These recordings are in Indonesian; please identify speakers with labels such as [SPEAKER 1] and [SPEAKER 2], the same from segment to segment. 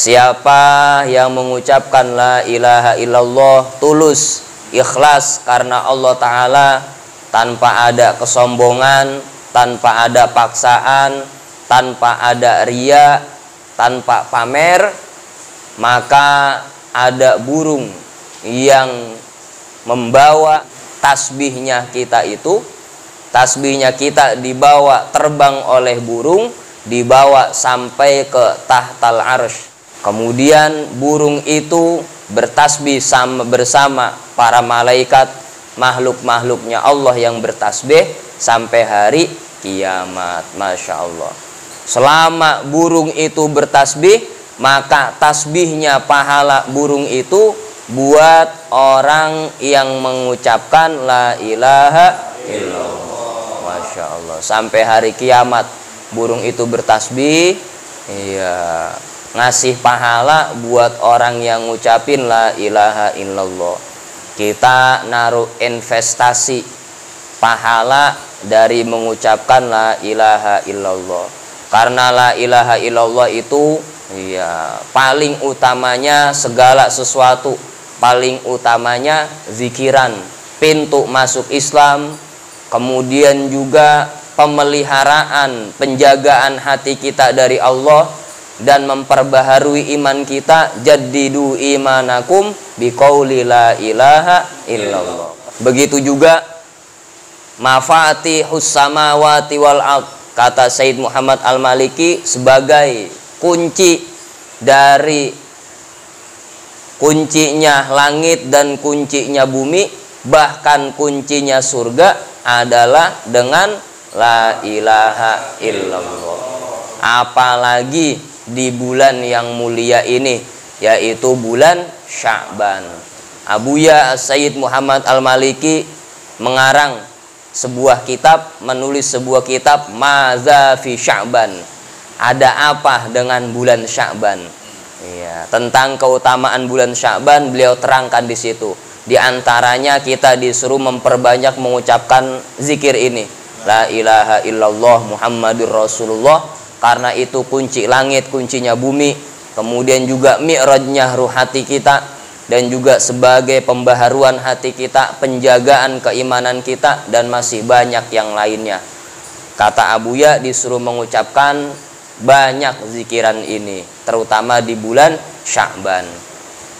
[SPEAKER 1] Siapa yang mengucapkan la ilaha illallah tulus, ikhlas karena Allah Ta'ala, tanpa ada kesombongan, tanpa ada paksaan, tanpa ada ria, tanpa pamer, maka ada burung yang membawa tasbihnya kita itu. Tasbihnya kita dibawa terbang oleh burung, dibawa sampai ke tahtal arsy. Kemudian burung itu bertasbih bersama para malaikat, makhluk-makhluknya Allah yang bertasbih sampai hari kiamat. Masya Allah. Selama burung itu bertasbih, maka tasbihnya pahala burung itu buat orang yang mengucapkan la ilaha illallah. Masya Allah. Sampai hari kiamat burung itu bertasbih, iya, ngasih pahala buat orang yang ngucapin la ilaha illallah. Kita naruh investasi pahala dari mengucapkan la ilaha illallah. Karena la ilaha illallah itu ya paling utamanya segala sesuatu, paling utamanya zikiran, pintu masuk Islam, kemudian juga pemeliharaan, penjagaan hati kita dari Allah, dan memperbaharui iman kita. Jaddidu imanakum biqauli la ilaha illallah. Begitu juga mafatihus samawati wal ard, kata Sayyid Muhammad Al-Maliki, sebagai kunci dari kuncinya langit dan kuncinya bumi, bahkan kuncinya surga adalah dengan la ilaha illallah. Apalagi di bulan yang mulia ini, yaitu bulan Sya'ban. Abuya Sayyid Muhammad Al-Maliki mengarang sebuah kitab, menulis sebuah kitab, Maza fi Sya'ban. Ada apa dengan bulan Sya'ban? Ya, tentang keutamaan bulan Sya'ban beliau terangkan di situ. Di antaranya kita disuruh memperbanyak mengucapkan zikir ini, la ilaha illallah Muhammadur Rasulullah, karena itu kunci langit, kuncinya bumi. Kemudian juga mi'rajnya ruh hati kita, dan juga sebagai pembaharuan hati kita, penjagaan keimanan kita, dan masih banyak yang lainnya. Kata Abuya disuruh mengucapkan banyak zikiran ini, terutama di bulan Sya'ban.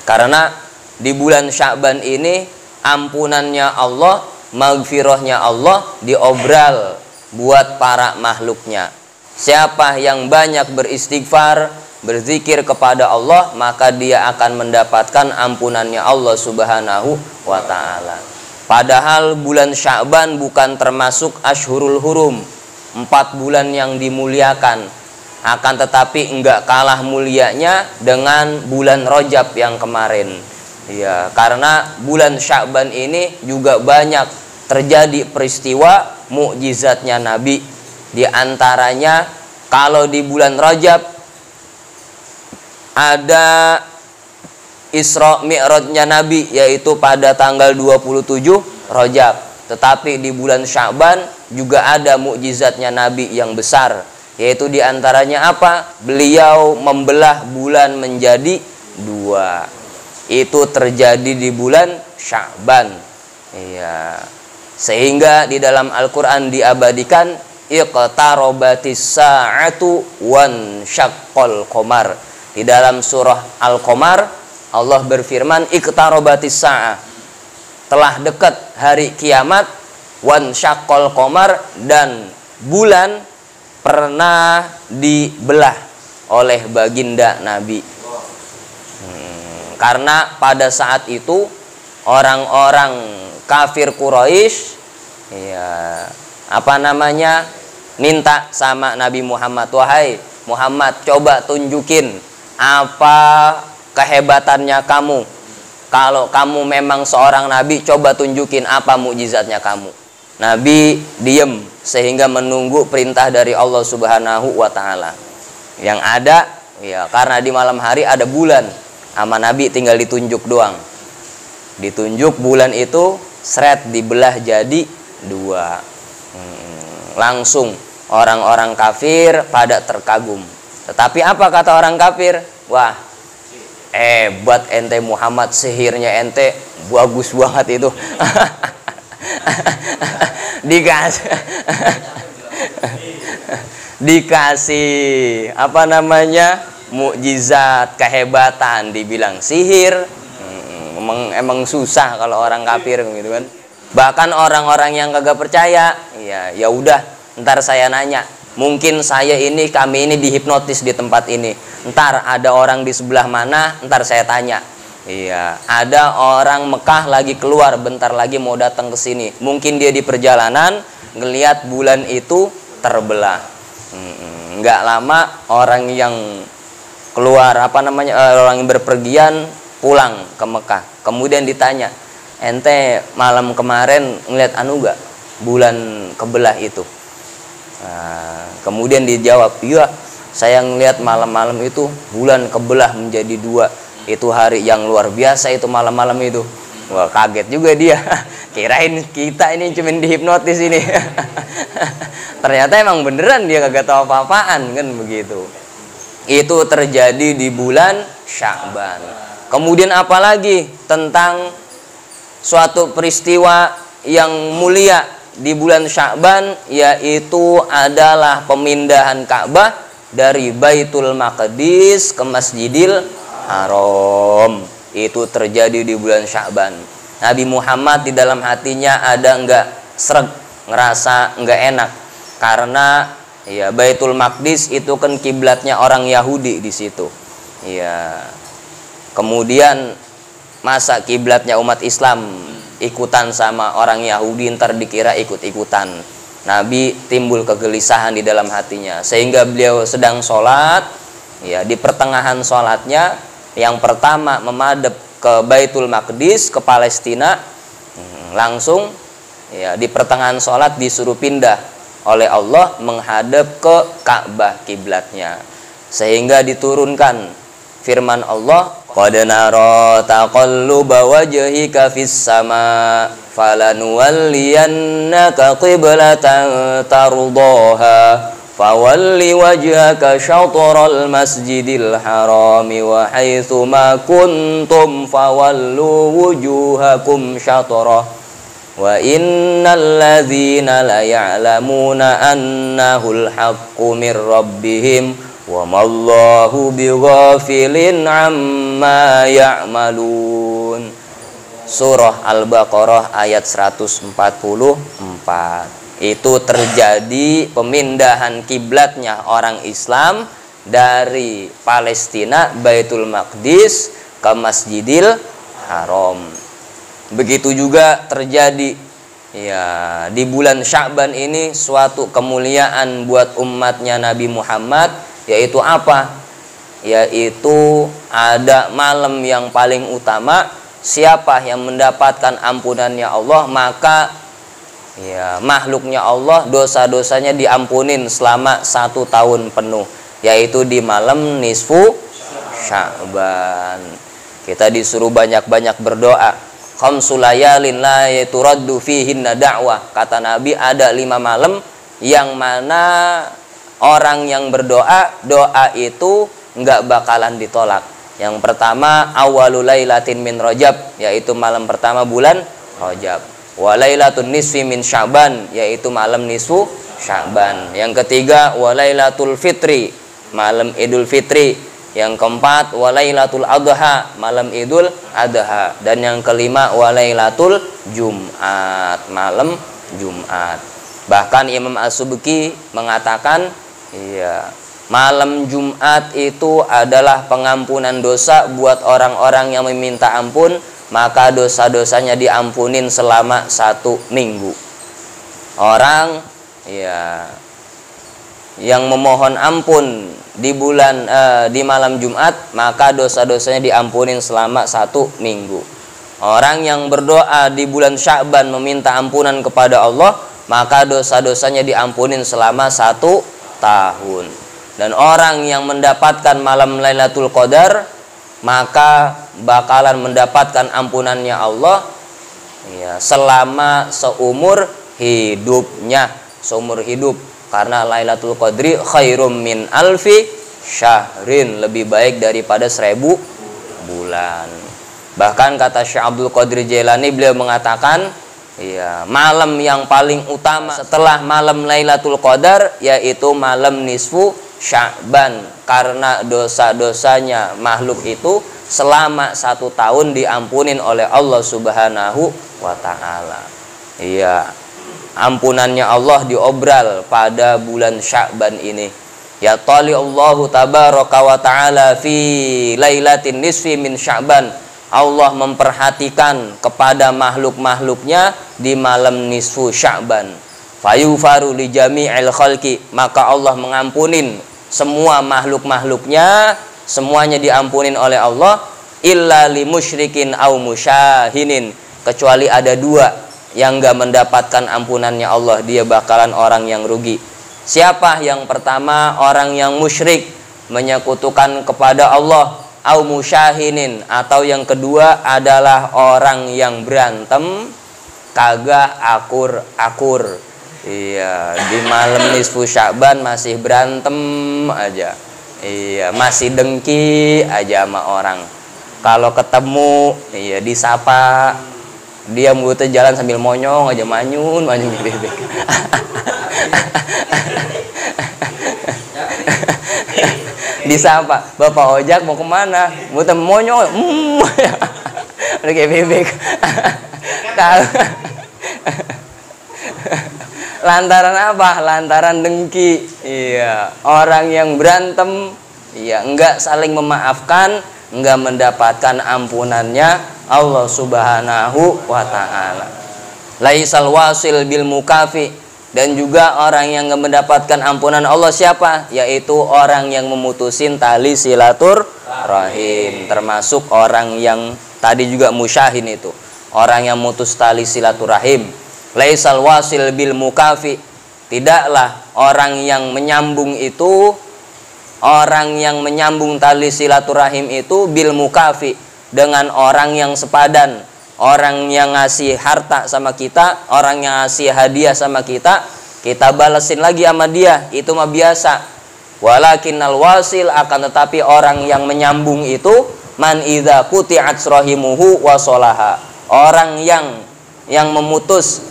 [SPEAKER 1] Karena di bulan Sya'ban ini ampunannya Allah, maghfirahnya Allah diobral buat para makhluknya. Siapa yang banyak beristighfar, berzikir kepada Allah, maka dia akan mendapatkan ampunannya Allah Subhanahu wa ta'ala. Padahal bulan Sya'ban bukan termasuk Ashhurul Hurum, 4 bulan yang dimuliakan. Akan tetapi enggak kalah mulianya dengan bulan Rajab yang kemarin. Ya, karena bulan Sya'ban ini juga banyak terjadi peristiwa mukjizatnya Nabi. Di antaranya kalau di bulan Rajab ada Isra Mi'rajnya Nabi, yaitu pada tanggal 27 Rajab. Tetapi di bulan Sya'ban juga ada mukjizatnya Nabi yang besar, yaitu di antaranya apa? Beliau membelah bulan menjadi 2. Itu terjadi di bulan Sya'ban. Iya. Sehingga di dalam Al-Qur'an diabadikan iqtarabatis sa'atu wan syaqqal qamar. Di dalam surah Al-Qamar Allah berfirman iqtarabatis sa'ah, telah dekat hari kiamat, wan syaqqal qamar, dan bulan pernah dibelah oleh baginda Nabi. Karena pada saat itu orang-orang kafir Quraisy minta sama Nabi Muhammad, wahai Muhammad, coba tunjukin apa kehebatannya kamu. Kalau kamu memang seorang nabi, coba tunjukin apa mukjizatnya kamu. Nabi diem sehingga menunggu perintah dari Allah Subhanahu wa ta'ala. Yang ada ya, karena di malam hari ada bulan, sama Nabi tinggal ditunjuk doang. Ditunjuk bulan itu seret dibelah jadi 2. Langsung orang-orang kafir pada terkagum. Tetapi apa kata orang kafir? Wah, Hebat ente Muhammad, sihirnya ente bagus banget itu. dikasih apa namanya, mukjizat, kehebatan, dibilang sihir. Emang susah kalau orang kafir gitu kan. Bahkan orang-orang yang kagak percaya, ya udah, ntar saya nanya, mungkin kami ini dihipnotis di tempat ini, ntar ada orang di sebelah mana, ntar saya tanya. Iya, ada orang Mekah lagi keluar, bentar lagi mau datang ke sini. Mungkin dia di perjalanan ngelihat bulan itu terbelah. Nggak lama orang yang keluar orang yang berpergian pulang ke Mekah. Kemudian ditanya, ente malam kemarin ngelihat gak bulan kebelah itu? Kemudian dijawab, iya, saya ngelihat malam-malam itu bulan kebelah menjadi dua. Itu hari yang luar biasa itu malam-malam itu. Wah, kaget juga dia. Kirain kita ini cuma dihipnotis ini. Ternyata emang beneran dia kagak tahu apa-apaan kan begitu. Itu terjadi di bulan Sya'ban. Kemudian apalagi tentang suatu peristiwa yang mulia di bulan Sya'ban, yaitu adalah pemindahan Ka'bah dari Baitul Maqdis ke Masjidil Haram. Itu terjadi di bulan Sya'ban. Nabi Muhammad di dalam hatinya ada enggak sreg, ngerasa enggak enak, karena ya Baitul Maqdis itu kan kiblatnya orang Yahudi di situ. Ya. Kemudian masa kiblatnya umat Islam ikutan sama orang Yahudi, ntar dikira ikut-ikutan. Nabi timbul kegelisahan di dalam hatinya, sehingga beliau sedang sholat, ya di pertengahan sholatnya yang pertama memadep ke Baitul Maqdis, ke Palestina, langsung ya di pertengahan sholat disuruh pindah oleh Allah menghadap ke Ka'bah kiblatnya, sehingga diturunkan firman Allah, qad nara taqalluba wajhika fis sama falanuwalliyannaka qiblatan tardaha fawalli wajhaka syatral masjidil harami wa haitsu ma kuntum fawallu wujuhakum syatrah wa innal ladzina la ya'lamuna annahul haqqu mir rabbihim wa mallahu bighafilin amma ya'malun. Surah Al-Baqarah ayat 144. Itu terjadi pemindahan kiblatnya orang Islam dari Palestina Baitul Maqdis ke Masjidil Haram. Begitu juga terjadi ya di bulan Sya'ban ini suatu kemuliaan buat umatnya Nabi Muhammad, yaitu apa? Yaitu ada malam yang paling utama. Siapa yang mendapatkan ampunannya Allah, maka ya makhluknya Allah dosa-dosanya diampunin selama 1 tahun penuh, yaitu di malam nisfu Sya'ban. Kita disuruh banyak-banyak berdoa. Khamsul layalin la yaturaddu fihinna da'wah. Kata Nabi, ada 5 malam yang mana orang yang berdoa, doa itu enggak bakalan ditolak. Yang pertama awalul lailatin min Rajab, yaitu malam pertama bulan Rajab. Wa lailatun nisfi min Sya'ban, yaitu malam nisfu Sya'ban. Yang ketiga wa lailatul fitri, malam Idul Fitri. Yang keempat wa lailatul adha, malam Idul Adha. Dan yang kelima wa lailatul Jumat, malam Jumat. Bahkan Imam As-Subki mengatakan, iya, malam Jumat itu adalah pengampunan dosa buat orang-orang yang meminta ampun, maka dosa-dosanya diampunin selama 1 minggu. Orang ya yang memohon ampun di malam Jumat, maka dosa-dosanya diampunin selama 1 minggu. Orang yang berdoa di bulan Sya'ban meminta ampunan kepada Allah, maka dosa-dosanya diampunin selama 1 tahun. Dan orang yang mendapatkan malam Lailatul Qadar, maka bakalan mendapatkan ampunannya Allah ya, selama seumur hidupnya, seumur hidup. Karena Lailatul Qadri khairum min alfi syahrin, lebih baik daripada 1000 bulan. Bahkan kata Syekh Abdul Qadir Jailani, beliau mengatakan, ya, malam yang paling utama setelah malam Lailatul Qadar yaitu malam nisfu Sya'ban, karena dosa-dosanya makhluk itu selama 1 tahun diampunin oleh Allah Subhanahu wa ta'ala. Iya, ampunannya Allah diobral pada bulan Sya'ban ini. Ya tali Allahu tabaraka wa ta'ala fi lailatin nisfi min Sya'ban. Allah memperhatikan kepada makhluk-makhluknya di malam nisfu Sya'ban. Fayufaru li jami'il khalqi, maka Allah mengampunin semua makhluk-makhluknya, semuanya diampunin oleh Allah, illa li musyrikin au musyahinin, kecuali ada 2 yang gak mendapatkan ampunannya Allah, dia bakalan orang yang rugi. Siapa? Yang pertama, orang yang musyrik, menyekutukan kepada Allah, au musyahinin, atau yang kedua adalah orang yang berantem kagak akur-akur. Iya, di malam nisfu Sya'ban masih berantem aja. Iya, masih dengki aja sama orang. Kalau ketemu, iya disapa, dia mulutnya jalan sambil monyong aja, manyun bebek. Disapa, Bapak Ojak mau kemana? Mulutnya monyong, udah kayak bebek. Lantaran apa? Lantaran dengki. Iya, orang yang berantem, iya, enggak saling memaafkan, enggak mendapatkan ampunannya Allah Subhanahu wa ta'ala. Laisal wasil bil mukafi, dan juga orang yang enggak mendapatkan ampunan Allah siapa? Yaitu orang yang memutusin tali silaturahim, termasuk orang yang tadi juga musyahin itu, orang yang mutus tali silaturahim. Laisal wasil bil mukafi, tidaklah orang yang menyambung itu, orang yang menyambung tali silaturahim itu bil mukafi, dengan orang yang sepadan, orang yang ngasih harta sama kita, orang yang ngasih hadiah sama kita, kita balesin lagi sama dia, itu mah biasa. Walakinnal wasil, akan tetapi orang yang menyambung itu man idza quti'at rahimuhu wa sholaha, orang yang memutus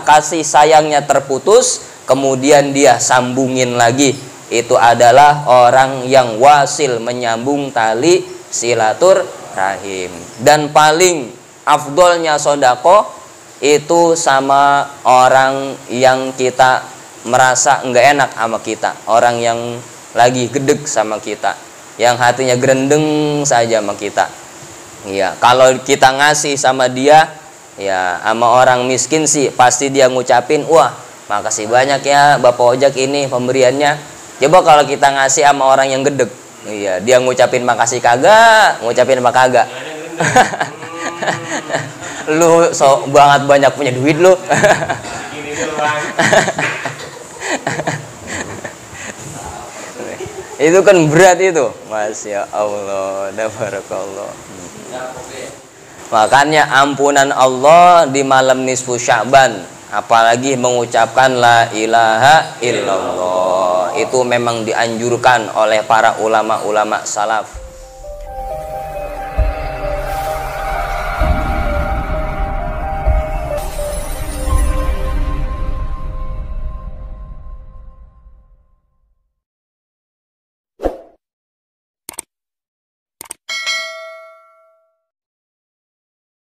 [SPEAKER 1] kasih sayangnya terputus, kemudian dia sambungin lagi, itu adalah orang yang wasil, menyambung tali silaturahim. Dan paling afdolnya sodako itu sama orang yang kita merasa enggak enak sama kita, orang yang lagi gedeg sama kita, yang hatinya gerendeng saja sama kita. Ya, kalau kita ngasih sama dia, ya sama orang miskin sih pasti dia ngucapin, wah makasih banyak ya Bapak Ojak ini pemberiannya. Coba kalau kita ngasih sama orang yang gedeg, iya, dia ngucapin makasih kagak, ngucapin apa kagak. Lu so banget banyak punya duit lu. Itu kan berat itu, Masya Allah, barakallah. Makanya ampunan Allah di malam nisfu Sya'ban, apalagi mengucapkan la ilaha illallah, itu memang dianjurkan oleh para ulama-ulama salaf.